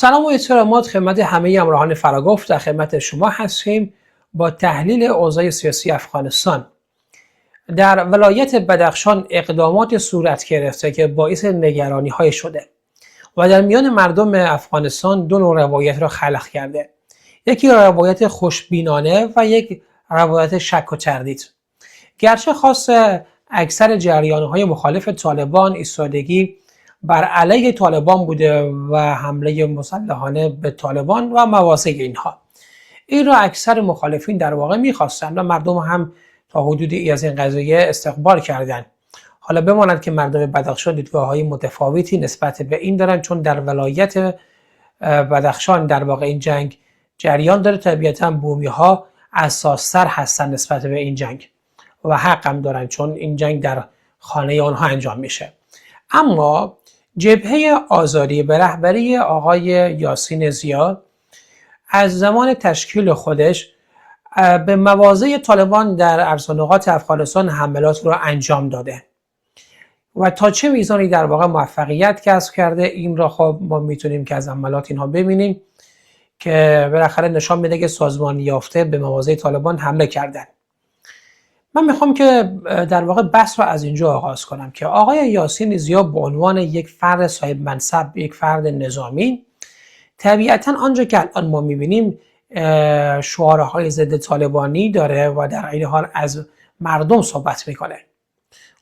سلام و احترامات خدمت همه همراهان فراگفت. در خدمت شما هستیم با تحلیل اوضاع سیاسی افغانستان. در ولایت بدخشان اقدامات صورت گرفته که باعث نگرانی های شده و در میان مردم افغانستان دو نوع روایت را خلق کرده. یکی روایت خوشبینانه و یک روایت شک و تردید. گرچه خاص اکثر جریان‌های مخالف طالبان ایستادگی بر علیه طالبان بوده و حمله مسلحانه به طالبان و مواضع اینها، این را اکثر مخالفین در واقع می‌خواستند و مردم هم تا حدودی از این قضیه استقبال کردند. حالا بماند که مردم بدخشان دیدگاه‌های متفاوتی نسبت به این دارند، چون در ولایت بدخشان در واقع این جنگ جریان داره. طبیعتاً بومی‌ها اساس‌تر هستند نسبت به این جنگ و حق هم دارن، چون این جنگ در خانه آنها انجام میشه. اما جبهه آزادی به رهبری آقای یاسین زیا از زمان تشکیل خودش به مواضع طالبان در ارزانقاط افغانستان حملات رو انجام داده و تا چه میزانی در واقع موفقیت کسب کرده، این را خب ما میتونیم که از عملات اینها ببینیم که بالاخره نشان میده که سازمان یافته به مواضع طالبان حمله کردن. من میخوام که در واقع بحث رو از اینجا آغاز کنم که آقای یاسین زیا به عنوان یک فرد صاحب منصب، یک فرد نظامی، طبیعتاً آنجا که الان ما میبینیم شعارهای ضد طالبانی داره و در این حال از مردم صحبت میکنه.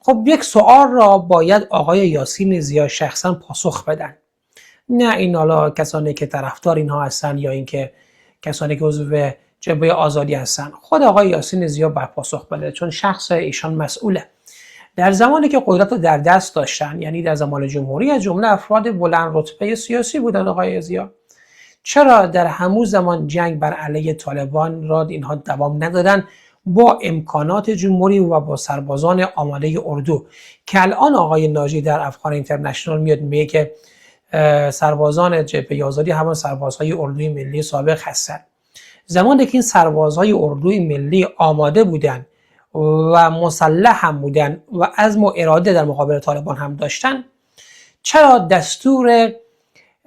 خب یک سوال را باید آقای یاسین زیا شخصا پاسخ بدن، نه این حالا کسانی که طرفدار اینها هستن یا اینکه کسانی که عضو جبهه آزادی هستن. خود آقای یاسین زیا باید پاسخ بده، چون شخص ایشان مسئوله. در زمانی که قدرت رو در دست داشتن، یعنی در زمان جمهوری، از جمله افراد بلند رتبه سیاسی بودن آقای زیا، چرا در همون زمان جنگ بر علیه طالبان را اینها دوام ندادن با امکانات جمهوری و با سربازان آماده اردو که الان آقای ناجی در افغان اینترنشنال میاد میگه که سربازان جبهه آزادی همان سربازهای اردوی ملی سابق هستند. زمانی که این سربازهای اردوی ملی آماده بودن و مسلح هم بودن و عزم و اراده در مقابل طالبان هم داشتن، چرا دستور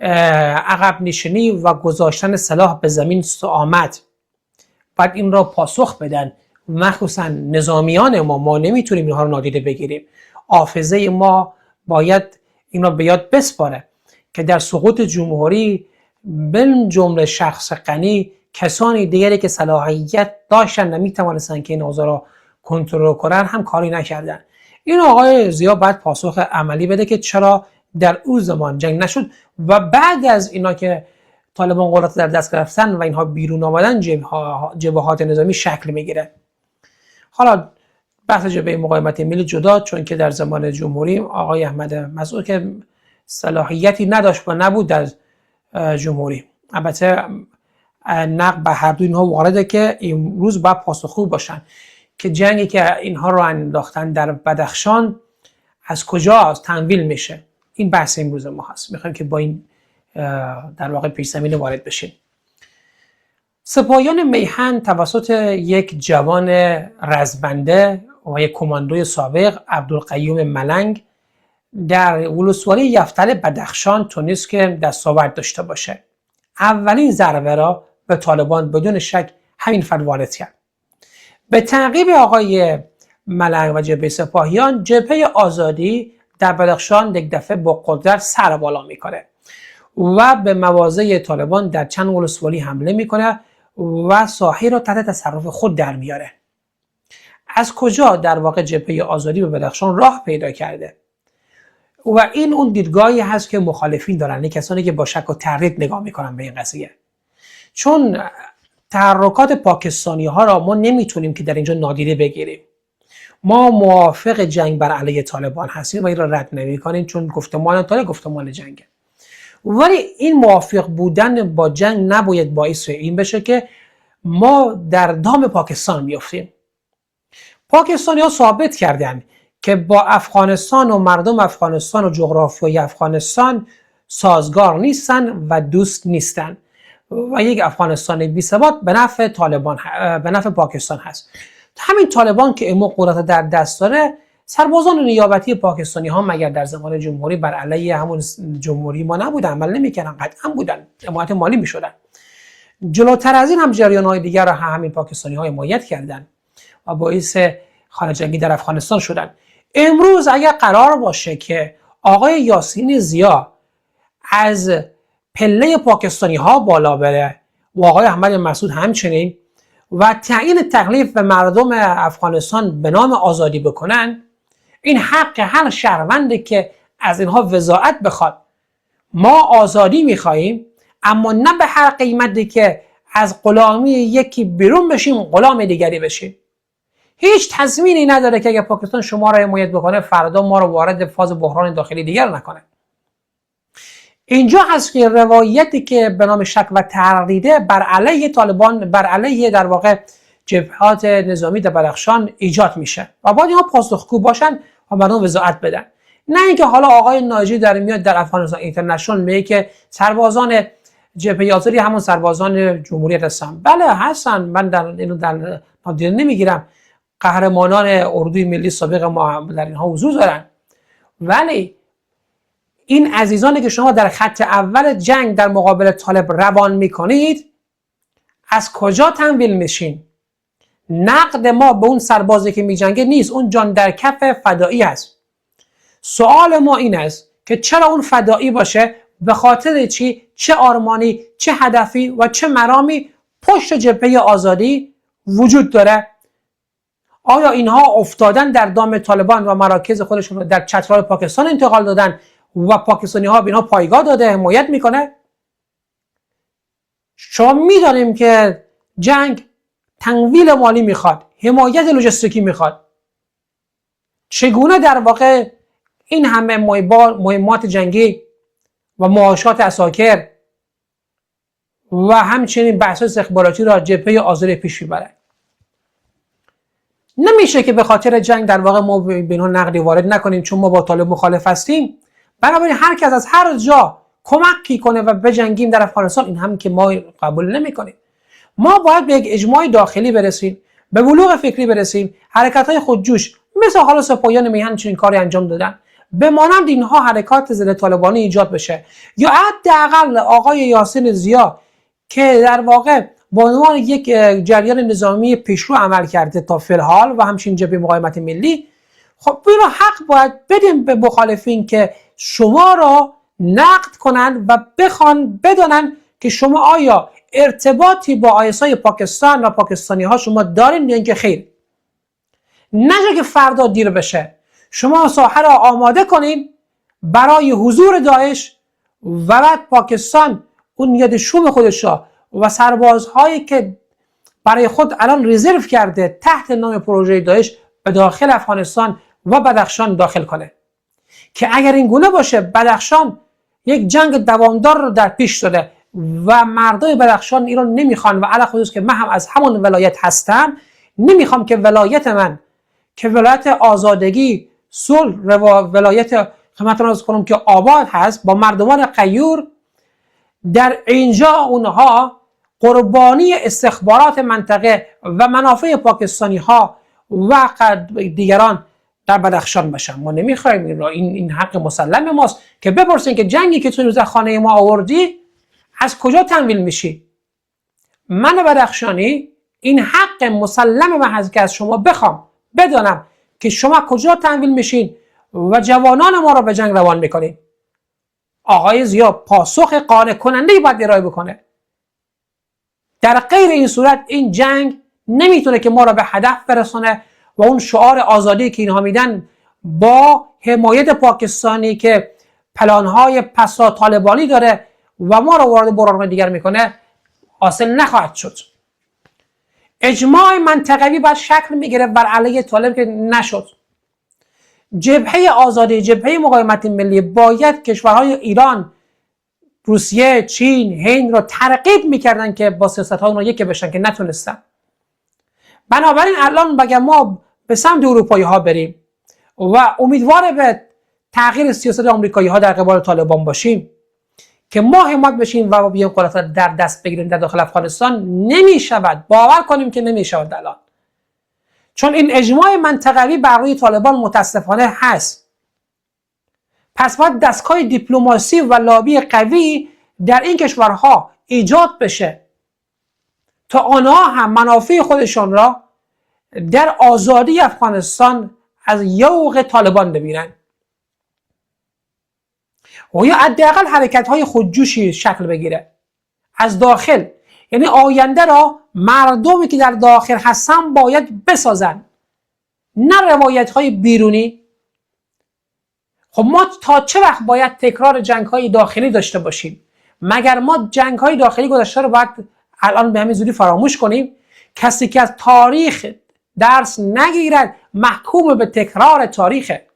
عقب نشینی و گذاشتن سلاح به زمین آمد؟ بعد این را پاسخ بدن. مخصوصا نظامیان ما نمیتونیم اینها رو نادیده بگیریم. حافظه ما باید این را به یاد بسپاره که در سقوط جمهوری من جمله شخص غنی کسانی دیگری که صلاحیت داشتن و میتوانستن که این اوضاع را کنترل کنن هم کاری نکردن. این آقای زیا باید پاسخ عملی بده که چرا در اون زمان جنگ نشد و بعد از اینا که طالبان قدرت در دست گرفتن و اینها بیرون آمدن جبهات نظامی شکل میگیره. حالا بحث جبهه مقاومت ملی جدا، چون که در زمان جمهوری آقای احمد مسعود که صلاحیتی نداشت و نبود در جمهوری. البته نقد به هر دو اینها وارده که امروز باید پاسخگو باشن که جنگی که اینها رو انداختن در بدخشان از کجا تمویل میشه. این بحث امروز ما هست. میخوایم که با این در واقع پیش زمینه وارد بشیم. سپاهیان میهن توسط یک جوان رزمنده و یک کماندوی سابق، عبدالقیوم ملنگ، در ولسوالی یفتل بدخشان تونست که دستاورد داشته باشه. اولین ضربه را به طالبان بدون شک همین فرد وارد کرد. به تعقیب آقای ملنگ و جبهه سپاهیان، جبهه آزادی در بدخشان یک دفعه با قدرت سر بالا میکنه و به مواضع طالبان در چند ولسوالی حمله میکنه و ساحه را تحت تصرف خود در میاره. از کجا در واقع جبهه آزادی به بدخشان راه پیدا کرده؟ و این اون دیدگاهی هست که مخالفین دارن، کسانی که با شک و تردید نگاه میکنن به این قضیه. چون تحرکات پاکستانی ها را ما نمیتونیم که در اینجا نادیده بگیریم. ما موافق جنگ بر علیه طالبان هستیم و این را رد نمیکنیم، چون گفتمان طالب گفتمان جنگه. ولی این موافق بودن با جنگ نباید باعث این بشه که ما در دام پاکستان بیفتیم. پاکستانی ها ثابت کردن که با افغانستان و مردم افغانستان و جغرافیای افغانستان سازگار نیستن و دوست نیستن و یک افغانستان بی‌ثبات به نفع طالبان به نفع پاکستان هست. همین طالبان که امروز قدرت در دست داره سربازان نیابتی پاکستانی ها مگر در زمان جمهوری بر علیه همون جمهوری ما نبودن؟ عمل نمیکردن؟ قطعا بودن، حمایت مالی میشدن. جلوتر از این هم جریان های دیگر را همین پاکستانی ها حمایت کردند و باعث خانه جنگی در افغانستان شدن. امروز اگر قرار باشه که آقای یاسین زیا از پله پاکستانی ها بالا بره و آقای احمد مسعود همچنین و تعیین تکلیف به مردم افغانستان به نام آزادی بکنن، این حق هر شهروندی که از اینها وضاحت بخواد ما آزادی میخواییم، اما نه به هر قیمتی که از غلامی یکی بیرون بشیم غلام دیگری بشیم. هیچ تضمینی نداره که اگر پاکستان شما را حمایت بکنه فردا ما رو وارد فاز بحران داخلی دیگر نکنه. اینجا هست که روایتی که به نام شک و تردیده بر علیه طالبان، بر علیه در واقع جبهات نظامی در بدخشان ایجاد میشه و باید اینها پاسخگو باشن و مردم وضاحت بدن. نه اینکه حالا آقای ناجی در میاد در افغانستان اینترنشنال میگه که سربازان جبهه آزادی همون سربازان جمهوریت هستن. بله هستن، من اینو در نادیده نمیگیرم، قهرمانان اردوی ملی سابق ما در اینها حضور دارن، ولی این عزیزانی که شما در خط اول جنگ در مقابل طالب روان میکنید از کجا تمویل میشین؟ نقد ما به اون سربازی که میجنگه نیست، اون جان در کف فدایی است. سوال ما این است که چرا اون فدایی باشه؟ به خاطر چی؟ چه آرمانی، چه هدفی و چه مرامی پشت جبهه آزادی وجود داره؟ آیا اینها افتادن در دام طالبان و مراکز خودشون رو در چترال پاکستان انتقال دادن و پاکستانی ها به اینها پایگاه داده حمایت میکنه؟ شما میدانیم که جنگ تمویل مالی میخواد، حمایت لوجستیکی میخواد. چگونه در واقع این همه مهمات جنگی و معاشات عساکر و همچنین بحث استخباراتی را جبهه آزادی پیش میبره؟ نمیشه که به خاطر جنگ در واقع ما به اینها نقدی وارد نکنیم چون ما با طالب مخالف هستیم. بنابراین هر کس از هر جا کمکی کنه و بجنگیم در افغانستان، این هم که ما قبول نمیکنیم. ما باید به یک اجماع داخلی برسیم، به بلوغ فکری برسیم. حرکت‌های خودجوش مثل حالا سپاهیان میهن چنین کاری انجام دادن، به مانند اینها حرکات ضد طالبانی ایجاد بشه، یا حداقل آقای یاسین زیا که در واقع با عنوان یک جریان نظامی پیشرو عمل کرده تا فی‌الحال و همچنین جبهه مقاومت ملی، خب اینو حق باید بدیم به مخالفین که شما را نقد کنند و بخوان بدانند که شما آیا ارتباطی با آیسای پاکستان و پاکستانی ها شما دارین یا اینکه خیر. نشه که فردا دیر بشه شما ساحه را آماده کنین برای حضور داعش و بعد پاکستان اون یاد شوم خودش را و سربازهایی که برای خود الان رزرو کرده تحت نام پروژه داعش به داخل افغانستان و بدخشان داخل کنه. که اگر این گونه باشه بدخشان یک جنگ دوامدار رو در پیش داره و مردم بدخشان ایران نمیخوان و علاوه خصوص که من هم از همون ولایت هستم، نمیخوام که ولایت من که ولایت آزادگی صلح ولایت خدمتتون عرض کنم که آباد هست با مردمان غیور، در اینجا اونها قربانی استخبارات منطقه و منافع پاکستانی ها و دیگران در بدخشان باشن. ما نمیخوایم این حق مسلم ماست که بپرسین که جنگی که تو خانه ما آوردی از کجا تمویل میشی؟ من بدخشانی این حق مسلم من هست که از شما بخوام بدانم که شما کجا تمویل میشین و جوانان ما را به جنگ روان میکنین. آقای زیا پاسخ قانع کننده باید ارائه بکنه. در غیر این صورت این جنگ نمیتونه که ما را به هدف برسونه و اون شعار آزادی که اینها میدن با حمایت پاکستانی که پلانهای پسا طالبانی داره و ما را وارد بحران دیگر میکنه حاصل نخواهد شد. اجماع منطقوی باید شکل میگیره بر علیه طالب که نشد. جبهه آزادی، جبهه مقاومت ملی باید کشورهای ایران، روسیه، چین، هند را ترغیب میکردن که با سیاست‌های اونها یکی بشن که نتونستن. بنابراین الان بگم ما به سمت اروپایی ها بریم و امیدوار به تغییر سیاست آمریکایی ها در قبال طالبان باشیم که ما حمایت بشیم و بیایم قدرت در دست بگیریم در داخل افغانستان، نمی شود. باور کنیم که نمی شود. الان چون این اجماع منطقوی بر روی طالبان متاسفانه هست. پس باید دستگاه دیپلماسی و لابی قوی در این کشورها ایجاد بشه تا آنها هم منافع خودشان را در آزادی افغانستان از یوغ طالبان ببینند و یا حداقل حرکت‌های خودجوشی شکل بگیره از داخل. یعنی آینده را مردمی که در داخل هستن باید بسازن، نه روایت‌های بیرونی. خب ما تا چه وقت باید تکرار جنگ‌های داخلی داشته باشیم؟ مگر ما جنگ‌های داخلی گذشته رو باید الان به همین زودی فراموش کنیم؟ کسی که از تاریخ درس نگیرد محکوم به تکرار تاریخه.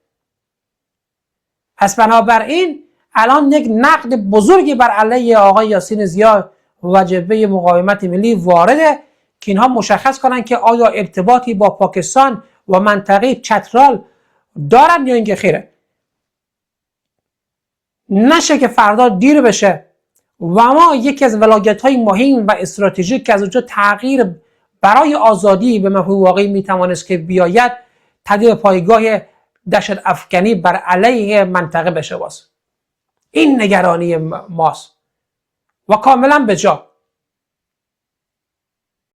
پس بنابراین الان یک نقد بزرگی بر علیه آقای یاسین زیا و جبهه مقاومت ملی وارده که اینها مشخص کنن که آیا ارتباطی با پاکستان و منطقه چترال دارن یا اینکه خیره. نشه که فردا دیر بشه و ما یکی از ولایت‌های مهم و استراتژیک که از اونجا تغییر برای آزادی به مفهوم واقعی میتوانست که بیاید تبدیل پایگاه دهشت افکنی بر علیه منطقه بشه. این نگرانی ماست و کاملا به جا.